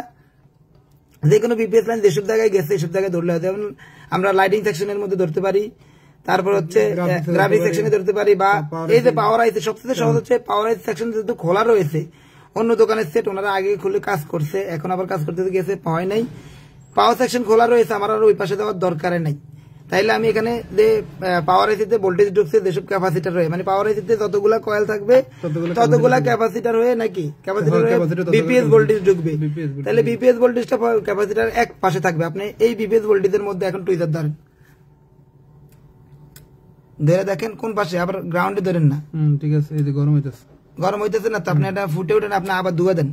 যে কোনো বিপিএস লাইন যেসব জায়গায় গেছে এসব জায়গায় ধরলে হয়। যেমন আমরা লাইটিং সেকশনের মধ্যে ধরতে পারি, তারপর হচ্ছে গ্রাফিক সেকশনে ধরতে পারি, বা এই যে পাওয়ার আইসি সবচেয়ে সহজ হচ্ছে পাওয়ার আইসি সেকশন যেহেতু খোলা রয়েছে, অন্য দোকানের সেট ওনারা আগে খুলে কাজ করছে, এখন আবার কাজ করতে গেছে পাওয়াই নাই, পাওয়ার সেকশন খোলা রয়েছে, আমার আর ওই পাশে দেওয়ার দরকার নাই। তাইলে আমি এখানে যে পাওয়ার আইসিতে ভোল্টেজ ঢুকছে যেসব ক্যাপাসিটার হয়ে, মানে পাওয়ার আইসিতে যতগুলা কয়েল থাকবে ততগুলা ক্যাপাসিটার হয়ে নাকি ক্যাপাসিটার হয়ে বিপিএস ভোল্টেজ ঢুকবে। তাহলে বিপিএস ভোল্টেজটা ক্যাপাসিটার এক পাশে থাকবে। আপনি এই বিপিএস ভোল্টেজের মধ্যে এখন টুইজার ধরেন, ধরে দেখেন কোন পাশে, আবার গ্রাউন্ডে ধরেন না। ঠিক আছে, এই যে গরম হইতেছে না তো আপনি এটা ফুটে উঠেন, আপনি আবার ধুয়ে দেন,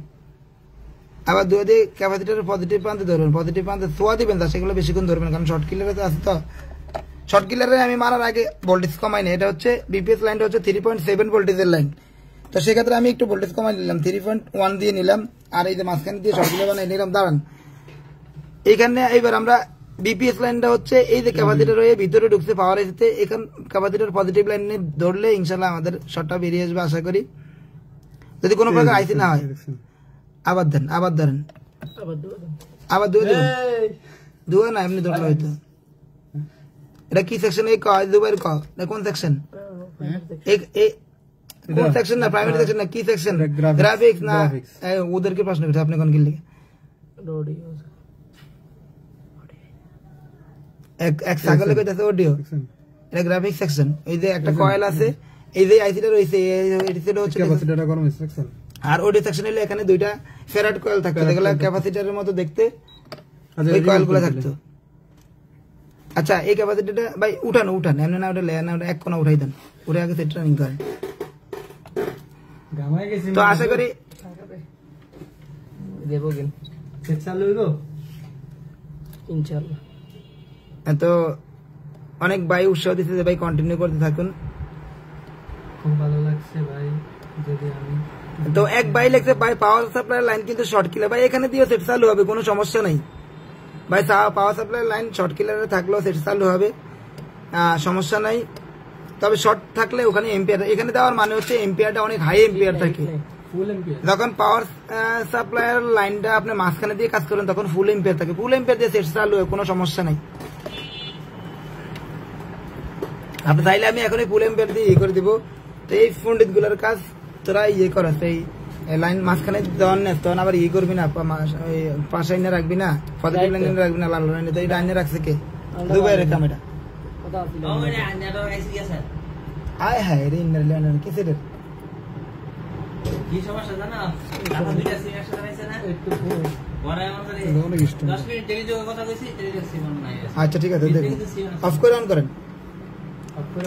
আবার ধুয়ে দিয়ে ক্যাপাসিটারের পজিটিভ প্রান্তে ধরবেন, পজিটিভ প্রান্তে ছোয়া দিবেন, তা সেগুলো বেশিক্ষণ ধরবেন, কারণ শর্ট কিলারে তো আছে। তো শর্ট কিলারে আমি মারার আগে ভোল্টেজ কমাই না, এটা হচ্ছে বিপিএস লাইনটা হচ্ছে 3.7 ভোল্টেজের লাইন। তো সেক্ষেত্রে আমি একটু ভোল্টেজ কমাই নিলাম, 3.1 দিয়ে নিলাম, আর এই যে মাঝখানে দিয়ে শর্ট কিলার বানাই নিলাম। দাঁড়ান, এইখানে এইবার আমরা বিপিএস লাইনটা হচ্ছে এই যে ক্যাপাসিটার হয়ে ভিতরে ঢুকছে পাওয়ার আইসিতে, এখান ক্যাপাসিটার পজিটিভ লাইন ধরলে ইনশাল্লাহ আমাদের শর্টটা বেরিয়ে আসবে আশা করি, যদি কোনো প্রকার আইসি না হয়। আবার দেন, আবার ধরেন, আবার ধুয়ে দেবেন, ধুয়ে না এমনি ধরলে হয়তো। এটা কি সেকশন? এই দুবার ক কোন সেকশন? কোন সেকশন? না প্রাইমারি সেকশন না কি সেকশন? গ্রাফিক্স না? ওদেরকে প্রশ্ন করতে আপনি কোন কিনলে এক সাগলে কইতাছে অডিও, এটা গ্রাফিক সেকশন। এই যে একটা কয়েল আছে, এই যে আইসিটা রয়েছে, এটা হচ্ছে ক্যাপাসিটরটা গরম সেকশন। আর অডিও সেকশন হলে এখানে দুইটা ফেরাড কয়েল থাকতো, যেগুলো ক্যাপাসিটরের মতো দেখতে, ওই কয়েলগুলো থাকতো। আচ্ছা এই ক্যাপাসিটরটা ভাই উঠান, এমনি না ওটা লেয়ার না, ওটা এক কোণা উঠাই দেন, উঠে আগে সেট রানিং করেন। তো আশা করি দেবো কিন সেট চালু হইব ইনশাআল্লাহ। তো অনেক ভাই উৎসাহ দিচ্ছে যে ভাই কন্টিনিউ করতে থাকুন, খুব ভালো লাগছে ভাই। যদি আমি তো এক ভাই লিখছে ভাই পাওয়ার সাপ্লাই লাইন কিন্তু শর্ট কিলার, ভাই এখানে দিয়ে সেট চালু হবে, কোনো সমস্যা নাই ভাই। পাওয়ার সাপ্লাই লাইন শর্ট কিলারে থাকলেও সেট চালু হবে, সমস্যা নাই। তবে শর্ট থাকলে ওখানে এম্পিয়ার, এখানে দেওয়ার মানে হচ্ছে এম্পিয়ারটা অনেক হাই এম্পিয়ার থাকে। যখন পাওয়ার সাপ্লাইয়ের লাইনটা আপনি মাঝখানে দিয়ে কাজ করেন তখন ফুল এম্পিয়ার থাকে, ফুল এম্পিয়ার দিয়ে সেট চালু হয়, কোনো সমস্যা নাই। আপনি চাইলে আমি এখন ফুল এম্পিয়ার দিয়ে ইয়ে করে দিব। তো এই পন্ডিত গুলার কাজ তোরা ইয়ে করা, সেই লাইন মাঝখানে দেওয়ার নেই, তখন আবার ইয়ে করবি না, পাশে আইনে রাখবি না, পজিটিভ লাইনে রাখবি না, লাল লাইনে। তো এটা আইনে রাখছে কে? দুবাই রেখাম এটা। আয় হ্যাঁ রে ইন্নার লাইন কি সেটা কি সমস্যা জানো? আমরা দুইটা সিম একসাথে রাখছে না, একটু পরে আমাদের 10 মিনিট দেরি যোগ কথা কইছি, এটা সিম নাই। আচ্ছা ঠিক আছে, দেখুন অফ করে অন করেন,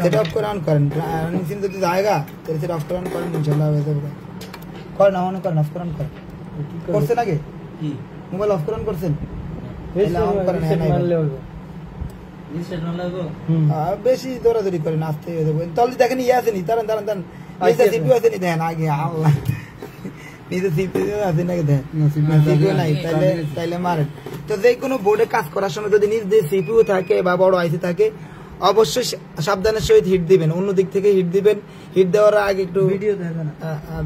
সেটা অফ করে অন করেন। রানিং সিম যদি যায়গা তাহলে সেটা অফ করে অন করেন, ইনশাআল্লাহ হয়ে যাবে। করেন অন করেন, অফ করে অন করেন। করছেন আগে কি মোবাইল অফ করে অন করছেন? এলা অন করেন, মারলে হবে রিসেট না লাগো। বেশি দৌড়াদৌড়ি করেন, আস্তে হয়ে যাবে। তাহলে দেখেন ইয়ে আছে নি, দাঁড়ান নিজে সিপিইউ আছে নি, দেখেন আগে আল্লাহ নিজে সিপিইউ আছে নাকি, দেখেন সিপিইউ নাই, তাইলে মারেন। তো যে কোনো বোর্ডে কাজ করার সময় যদি নিজ যে সিপিইউ থাকে বা বড় আইসি থাকে, অবশ্যই সাবধানের সহিত হিট দিবেন, অন্য দিক থেকে হিট দিবেন। হিট দেওয়ার আগে একটু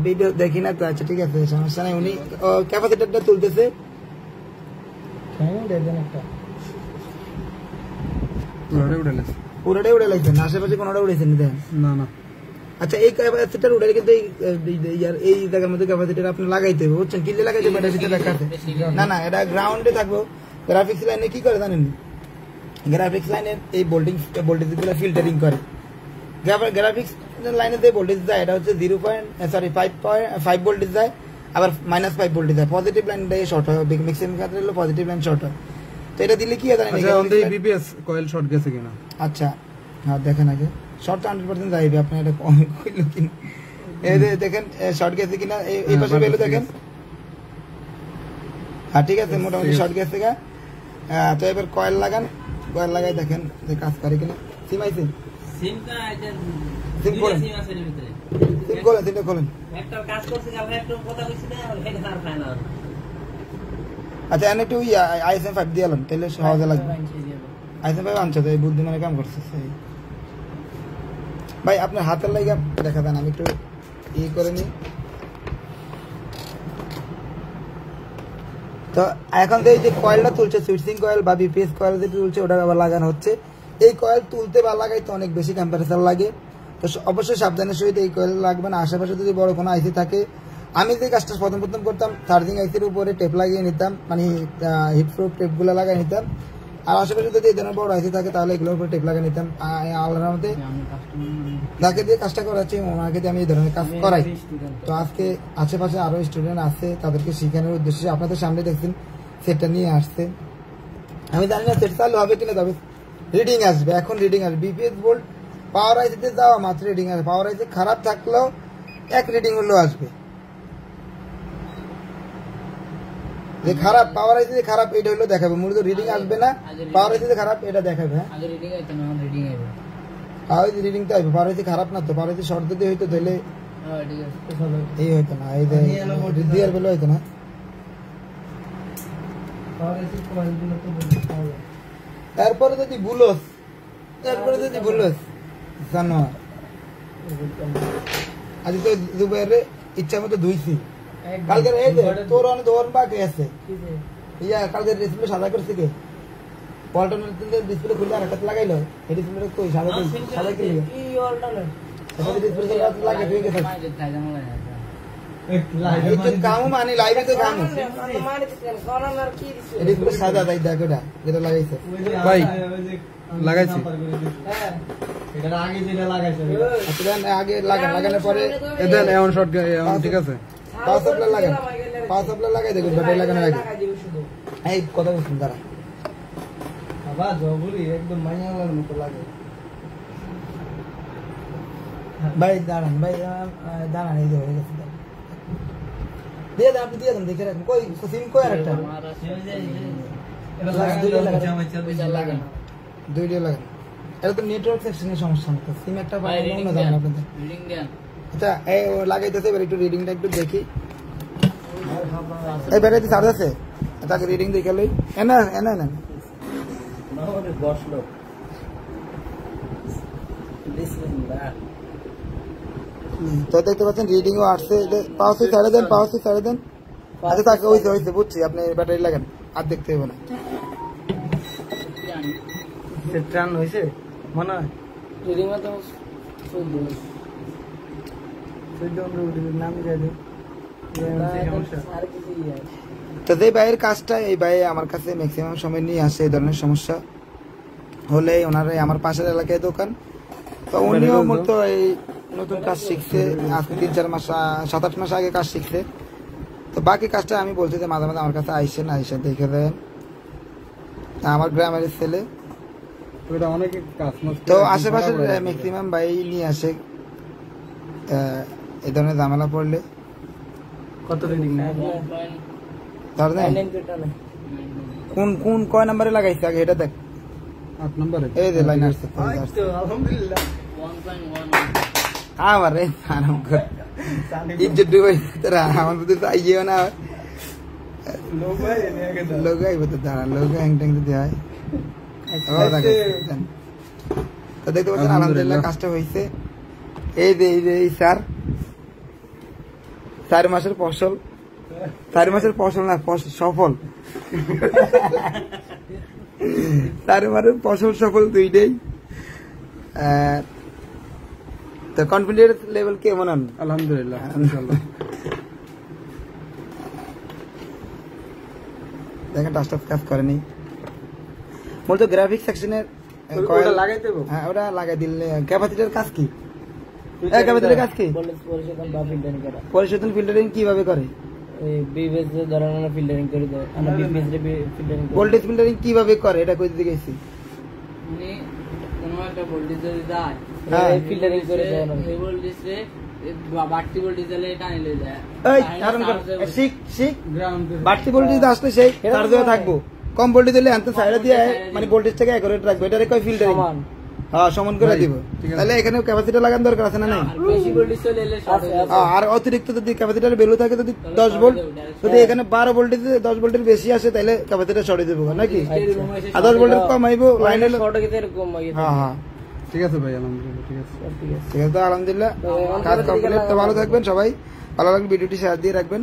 ভিডিও দেখি না তো, আচ্ছা ঠিক আছে সমস্যা নাই। উনি ক্যাপাসিটরটা তুলতেছে, পুরোটাই উড়ে লাগছে না, আশেপাশে কোনোটা উড়েছেন না না। আচ্ছা এই ক্যাপাসিটর উড়ে কিন্তু এই জায়গার মধ্যে ক্যাপাসিটর আপনি লাগাইতে হবে, বুঝছেন? কিনলে লাগাইতে ব্যাটারি ভিতরে রাখা আছে না, না এটা গ্রাউন্ডে থাকবো। গ্রাফিক্স লাইনে কি করে জানেন? গ্রাফিক্স লাইনের এই ভোল্টেজ গুলো ফিল্টারিং করে। গ্রাফিক্স লাইনে যে ভোল্টেজ যায় এটা হচ্ছে 5 ভোল্টেজ যায়, আবার -5 ভোল্টেজ যায়। পজিটিভ লাইনটা শর্ট হয়, ম্যাক্সিমাম ক্ষেত্রে হলো পজিটিভ লাইন শর্ট হয়। তো এটা দিলে কি হয় জানেন? আচ্ছা অন এই বিপিএস কয়েল শর্ট গেছে কিনা? আচ্ছা হ্যাঁ দেখেন আগে, শর্ট তো 100% যাইবে, আপনি এটা কইলো কিনা এই যে দেখেন শর্ট গেছে কিনা, এই পাশে ভ্যালু দেখেন। হ্যাঁ ঠিক আছে, মোটামুটি শর্ট গেছে গা। তো এবার কয়েল লাগান, কয়েল লাগাই দেখেন যে কাজ করে কিনা। সিম আইছে, সিমটা এটা সিম খোলেন, সিম আছে এর ভিতরে। সিম খোলেন, সিমটা খোলেন। একটা কাজ করছে আমরা একটু কথা কইছি না, এটা আর ফাইনাল। আচ্ছা এনে একটু আইএসএম 5 দিয়ে আলাম, তাহলে সহজে লাগবে। আইএসএম 5 আনছো তো, এই বুদ্ধিমানের কাম করছে ভাই। আপনার হাতের লাগা দেখা দেন, আমি একটু করে নিই। তো এখন এই যে কয়েলটা তুলছে, সুইচিং কয়েল বা বিপিএস কয়েল যেটা তুলছে ওটা আবার লাগানো হচ্ছে। এই কয়েল তুলতে বা লাগাইতে অনেক বেশি টেম্পারেচার লাগে, তো অবশ্যই সাবধানের সহিত এই কয়েল লাগবে না। আশেপাশে যদি বড় কোনো আইসি থাকে, আমি যে কাজটা প্রথম করতাম, চার্জিং আইসির উপরে টেপ লাগিয়ে নিতাম, মানে হিটপ্রুফ টেপগুলো লাগিয়ে নিতাম। আর আশেপাশে যদি এই ধরনের বড় আইসি থাকে তাহলে এগুলোর উপরে টেপ লাগিয়ে নিতাম। আল্লাহর মধ্যে যাকে দিয়ে কাজটা করাচ্ছি ওনাকে দিয়ে আমি এই ধরনের কাজ করাই। তো আজকে আশেপাশে আরো স্টুডেন্ট আছে, তাদেরকে শেখানোর উদ্দেশ্যে আপনাদের সামনে দেখছেন সেটটা নিয়ে আসছে। আমি জানি না সেট চালু হবে কিনা, তবে রিডিং আসবে, এখন রিডিং আসবে। বিপিএস ভোল্ট পাওয়ার আইসিতে যাওয়া মাত্র রিডিং আসবে। পাওয়ার আইসি খারাপ থাকলেও এক রিডিং হলেও আসবে। যে খারাপ পাওয়ার আইসি যে খারাপ এটা হলো দেখাবে, মূলত রিডিং আসবে না। পাওয়ার আইসি যে খারাপ এটা দেখাবে। হ্যাঁ আগে রিডিং আইতো না, রিডিং আইবে। পাওয়ার আইসি রিডিং তো আসবে, পাওয়ার আইসি খারাপ না তো। পাওয়ার আইসি শর্ট যদি হইতো তাহলে হ্যাঁ ঠিক আছে, এই হইতো না, এই যে বৃদ্ধি আর বেলা হইতো না। তারপরে যদি বুলস জানো আজ তো দুবারে ইচ্ছা মতো ধুইছি। কালকে এই যে তোর অনেক দোয়ার বাকি আছে, ইয়া কালকে ডিসপ্লে সাদা করছে কে? পল্টনের ডিসপ্লে খুলে আর একটা লাগাইলো, এই ডিসপ্লে কই সাদা কি এটা ডিসপ্লে লাগে ঠিক আছে। কামু মানে লাইভে তো কামু ডিসপ্লে সাদা তাই দেখো এটা যেটা লাগাইছে ভাই লাগাইছি। এটা আগে যেটা লাগাইছে আচ্ছা আগে লাগানোর পরে দেন এমন শর্ট এমন ঠিক আছে। পাওয়ার সাপ্লাই লাগান, পাওয়ার সাপ্লাই লাগাই দেখুন ব্যাটারি লাগানোর আগে। এই কথা বলছেন দাঁড়া বাবা জবুলি একদম মাইয়ালার মতো লাগে। ভাই দাঁড়ান, ভাই দাঁড়ান, এই যে হয়ে গেছে দিয়ে দেন, আপনি দিয়ে দেন, দেখে রাখুন। কই সিম কই আর একটা দুইটা লাগান। এটা তো নেটওয়ার্ক সেকশনের সমস্যা না, সিম একটা অন্য যাবেন আপনাদের। আচ্ছা এই লাগাইতেছে, এবার একটু রিডিংটা একটু দেখি। এই ব্যাটারিতে চার্জ আছে, তাকে রিডিং দেখে লই। এনা এনা না তো দেখতে পাচ্ছেন রিডিংও আসছে। পাওয়ার সুইচ ছেড়ে দেন, পাওয়ার সুইচ ছেড়ে দেন। আচ্ছা তাকে হয়েছে বুঝছি, আপনি ব্যাটারি লাগান, আর দেখতে হবে না। ট্রান হয়েছে মনে হয় রিডিং তো নাম দিয়ে দিই। তো যে ভাইয়ের কাজটা, এই ভাই আমার কাছে ম্যাক্সিমাম সময় নিয়ে আসে এই ধরনের সমস্যা হলে। ওনারা আমার পাশের এলাকায় দোকান, তো উনিও মূলত এই নতুন কাজ শিখছে, আজকে 3-4 মাস 7-8 মাস আগে কাজ শিখছে। তো বাকি কাজটা আমি বলছি যে মাঝে মাঝে আমার কাছে আইসেন, আইসেন দেখে দেন। আমার গ্রামের ছেলে তো আশেপাশের ম্যাক্সিমাম ভাই নিয়ে আসে এই ধরনের ঝামেলা পড়লে। কত রিডিং কোন কোন কয় নাম্বারে লাগাইছে আগে এটা দেখ। 8 নম্বরে এই যে লাইন আসছে আলহামদুলিল্লাহ। আমারে আরাম কর ইজ্জত ডুবাই তোরা, আমাদের তো আইও না লোক আইব তো দাঁড়া, লোক হ্যাং ট্যাং যদি হয় তো দেখতে পাচ্ছেন আলহামদুলিল্লাহ কাজটা হয়েছে। এই যে এই স্যার 4 মাসের ফসল, 4 মাসের ফসল না সফল, 4 মাসের ফসল সফল দুইটাই। তো কনফিডেন্স লেভেল কেমন? আলহামদুলিল্লাহ ইনশাআল্লাহ। দেখেন টাচ কাজ করেনি বলতো গ্রাফিক সেকশনের ওটা লাগাই দেব। হ্যাঁ ওটা লাগাই দিলে। ক্যাপাসিটর কাজ কি? ক্যাপাসিটর কাজ কি? পরিশোধন বা ফিল্টারিং করা। পরিশোধন ফিল্টারিং কিভাবে করে? এই বিবেজ ধরনের ফিল্টারিং করে দেয়, আমরা বিবেজ রে ফিল্টারিং করি। ভোল্টেজ ফিল্টারিং কিভাবে করে এটা কই দিতে গেছি? মানে কোনো একটা ভোল্টেজ যদি যায় হ্যাঁ ফিল্টারিং করে দেয় না। এই ভোল্টেজে বাড়তি ভোল্টেজ দিলে টানে লয়ে যায়। এই কারণ শিখ গ্রাউন্ড বাড়তি ভোল্টেজ আসলে সেই চার্জ হয়ে থাকবো, কম ভোল্টেজ দিলে আনতে সাইডে দিয়ে মানে ভোল্টেজটাকে অ্যাকুরেট রাখবে, এটারে কই ফিল্টারিং। সমান। হ্যাঁ সমান করে দিব। ঠিক আছে। তাহলে এখানে ক্যাপাসিটর লাগানোর দরকার আছে না নাই? আর বেশি ভোল্টেজ চলে এলে শর্ট হয়ে যাবে। আর অতিরিক্ত যদি ক্যাপাসিটর ভ্যালু থাকে যদি 10 ভোল্ট, যদি এখানে 12 ভোল্টেজ 10 ভোল্টের বেশি আসে তাহলে ক্যাপাসিটর সরিয়ে দেবো নাকি? আর 10 ভোল্টের কম আইবো লাইনে। শর্ট গেতে এরকম হ্যাঁ হ্যাঁ ঠিক আছে ভাই আলহামদুলিল্লাহ ঠিক আছে। ঠিক আছে। ঠিক আছে, তো আলহামদুলিল্লাহ কাজ কমপ্লিট। তো ভালো থাকবেন সবাই, ভালো লাগলে ভিডিওটি শেয়ার দিয়ে রাখবেন।